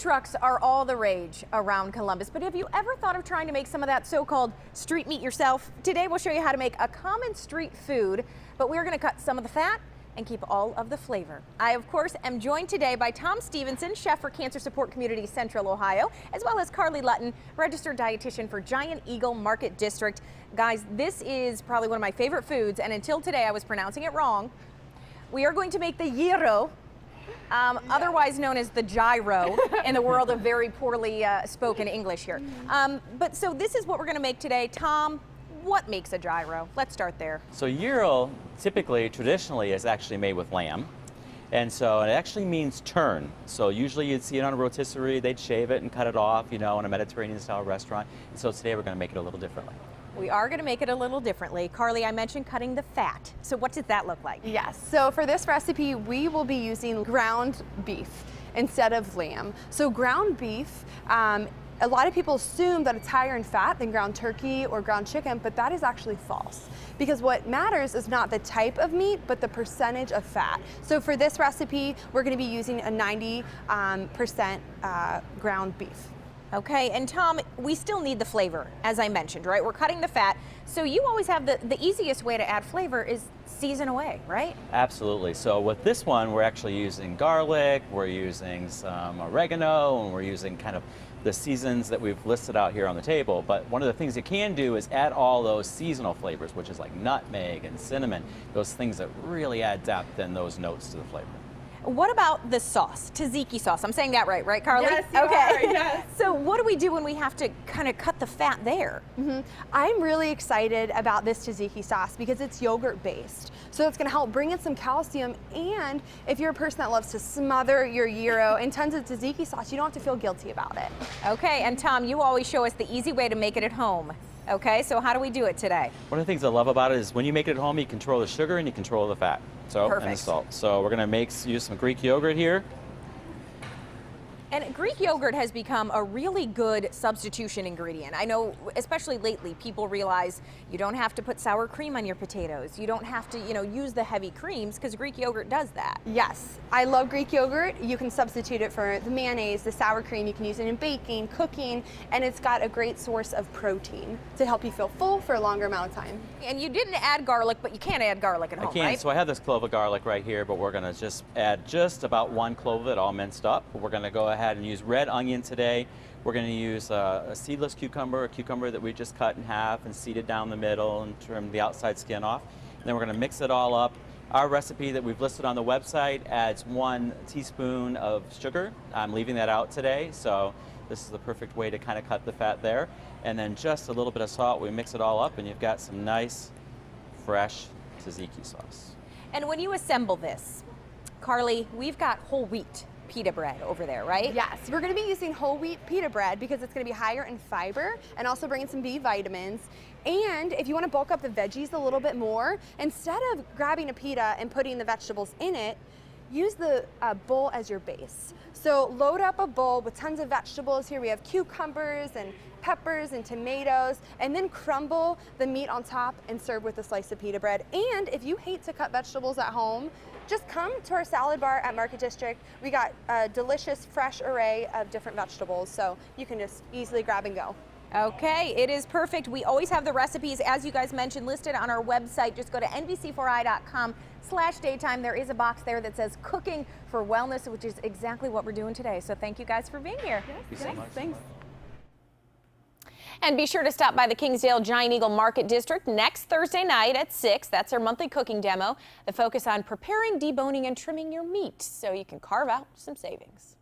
trucks are all the rage around Columbus, but have you ever thought of trying to make some of that so-called street meat yourself? Today we'll show you how to make a common street food, but we're going to cut some of the fat and keep all of the flavor. I, of course, am joined today by Tom Stevenson, chef for Cancer Support Community Central Ohio, as well as Carly Lutton, registered dietitian for Giant Eagle Market District. Guys, this is probably one of my favorite foods, and until today I was pronouncing it wrong. We are going to make the gyro, otherwise known as the gyro in the world of very poorly spoken English here. But so this is what we're going to make today. Tom, what makes a gyro? Let's start there. So gyro, typically, traditionally, is actually made with lamb. And so it actually means turn. So usually you'd see it on a rotisserie, they'd shave it and cut it off, you know, in a Mediterranean-style restaurant. And so today we're going to make it a little differently. We are going to make it a little differently. Carly, I mentioned cutting the fat. So what does that look like? Yes, so for this recipe, we will be using ground beef instead of lamb. So ground beef, a lot of people assume that it's higher in fat than ground turkey or ground chicken, but that is actually false. Because what matters is not the type of meat, but the percentage of fat. So for this recipe, we're going to be using a 90% ground beef. Okay, and Tom, we still need the flavor, as I mentioned, right? We're cutting the fat, so you always have the easiest way to add flavor is season away, right? Absolutely. So with this one, we're actually using garlic, we're using some oregano, and we're using kind of the seasons that we've listed out here on the table. But one of the things you can do is add all those seasonal flavors, which is like nutmeg and cinnamon, those things that really add depth and those notes to the flavor. What about the sauce, tzatziki sauce? I'm saying that right, Carly? Yes, you are, yes. So what do we do when we have to kind of cut the fat there? I'm really excited about this tzatziki sauce because it's yogurt based. So it's gonna help bring in some calcium, and if you're a person that loves to smother your gyro in tons of tzatziki sauce, you don't have to feel guilty about it. Okay, and Tom, you always show us the easy way to make it at home. Okay, so how do we do it today? One of the things I love about it is when you make it at home, you control the sugar and you control the fat. So, perfect. And the salt. So we're going to use some Greek yogurt here. And Greek yogurt has become a really good substitution ingredient. I know, especially lately, people realize you don't have to put sour cream on your potatoes. You don't have to, use the heavy creams because Greek yogurt does that. Yes, I love Greek yogurt. You can substitute it for the mayonnaise, the sour cream. You can use it in baking, cooking, and it's got a great source of protein to help you feel full for a longer amount of time. And you didn't add garlic, but you can't add garlic at home, right? So I have this clove of garlic right here, but we're going to just add just about one clove of it all minced up. We're going to go ahead and use red onion today. We're going to use a seedless cucumber, a cucumber that we just cut in half and seeded down the middle and trimmed the outside skin off. And then we're going to mix it all up. Our recipe that we've listed on the website adds 1 teaspoon of sugar. I'm leaving that out today, so this is the perfect way to kind of cut the fat there. And then just a little bit of salt. We mix it all up and you've got some nice, fresh tzatziki sauce. And when you assemble this, Carly, we've got whole wheat pita bread over there, right? Yes, we're going to be using whole wheat pita bread because it's going to be higher in fiber and also bring in some B vitamins. And if you want to bulk up the veggies a little bit more, instead of grabbing a pita and putting the vegetables in it, use the bowl as your base. So load up a bowl with tons of vegetables. Here we have cucumbers and peppers and tomatoes, and then crumble the meat on top and serve with a slice of pita bread. And if you hate to cut vegetables at home, just come to our salad bar at Market District. We got a delicious, fresh array of different vegetables, so you can just easily grab and go. Okay, it is perfect. We always have the recipes, as you guys mentioned, listed on our website. Just go to nbc4i.com/daytime. There is a box there that says Cooking for Wellness, which is exactly what we're doing today. So thank you guys for being here. Yes, thanks. And be sure to stop by the Kingsdale Giant Eagle Market District next Thursday night at 6. That's our monthly cooking demo. The focus on preparing, deboning, and trimming your meat so you can carve out some savings.